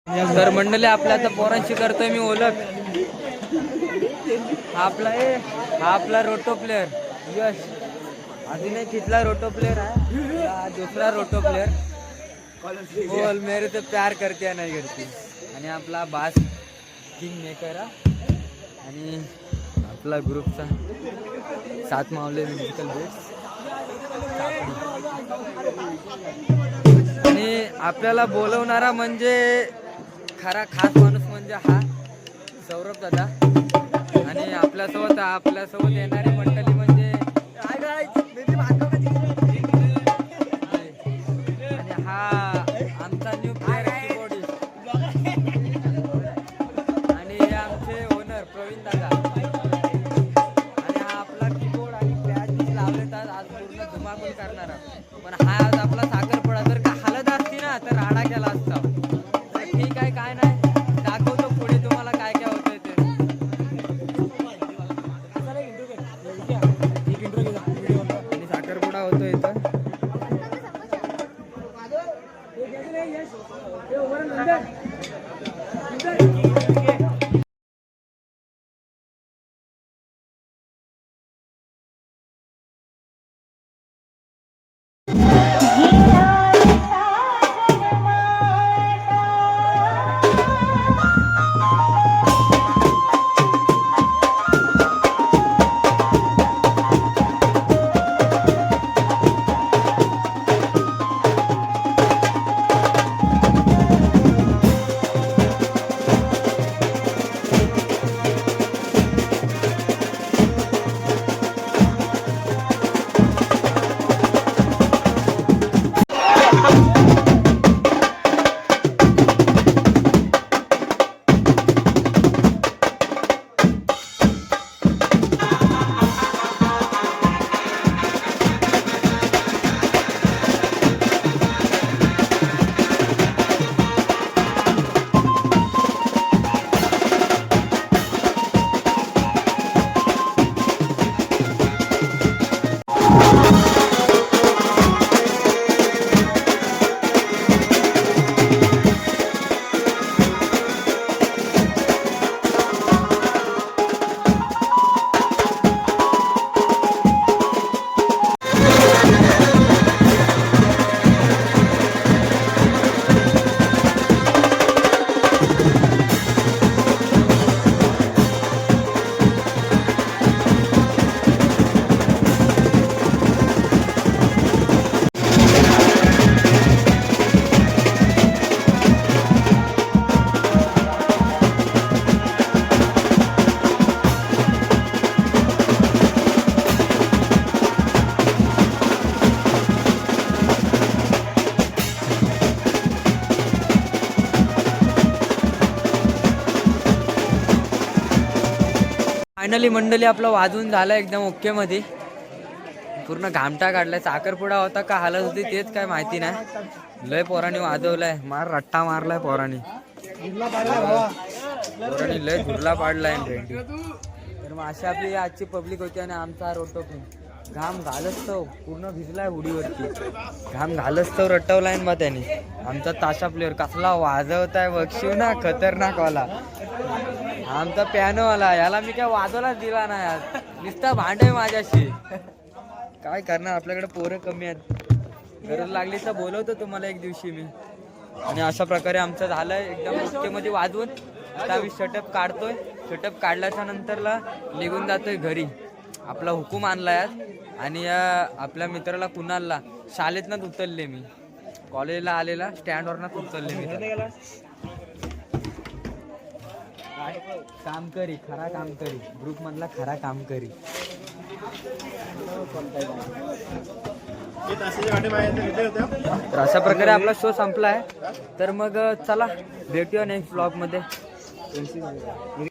तर मंडळी आपल्या आता पोरांशी करतोय मी ओळख. हा आपला रोटो प्लेअर यश. अजून एक तिथला रोटो प्लेअर आहे, दुसरा रोटो प्लेअर बोल मेरे तो प्यार करते नाही करते. आणि आपला बास किंग मेकर आणि आपला ग्रुपचा सात मावले म्युझिकल बेट्स. आणि आपल्याला बोलवणारा म्हणजे खरा खास माणूस म्हणजे हा सौरभ दादा. आणि आपल्यासोबत येणारी मंडळी म्हणजे आणि हा आमचा न्यू प्लेअर कीबोर्डिस्ट आणि हे आमचे ओनर प्रवीण दादा. आणि हा आपला कीबोर्ड आणि पॅच लावलेतात आज पूर्ण धुमाकूळ करणारा. पण हा आज आपला साखरपुडा जर का हलत असती ना तर राडा केला असता. ठीक आहे, काय नाही, दाखवतो पुढे तुम्हाला काय काय होतंय ते. आणि साखरपुडा होतोय इथं. फायनली मंडळी आपला वाजून झाला एकदम ओके मध्ये. पूर्ण घामटा काढलाय. साखरपुडा होता का हालत होती तेच काय माहिती नाही. लय पोरांनी वाजवलाय, रट्टा मारलाय पोरांनी लय झुरला पाडलाय. तर मग अशी आपली आजची पब्लिक होती. आणि आमचा रोटो घाम घालच पूर्ण भिजलाय हुडीवरती. घाम घालच रटवलाय मग त्याने. आमचा ताशा प्लेअर कसला वाजवताय बघशीव ना, खतरनाक वाला. आमचा पियानो वाला, याला मी काय वाजवलाच दिला नाही यार, नुसता भांडे माझ्याशी. काय करणार, आपल्याकडे पोरं कमी आहेत. गरज लागली तर बोलवतो तुम्हाला एक दिवशी मी. आणि अशा प्रकारे आमचं झालंय एकदम ओके मध्ये वाजवून. आता आम्ही शटअप काढतोय. शटअप काढल्याच्या नंतरला निघून जातोय घरी. आपला हुकूम आणलाय आज. आणि आपल्या मित्राला कुणालला शाळेतनंच उचलले मी. कॉलेजला आलेला स्टँडवरनंच उचलले मी. काम करी, खरा काम करी, ग्रुप मधला खरा काम करी. तर अशा प्रकारे आपला शो संपला आहे. तर मग चला भेटूया नेक्स्ट ब्लॉग मध्ये.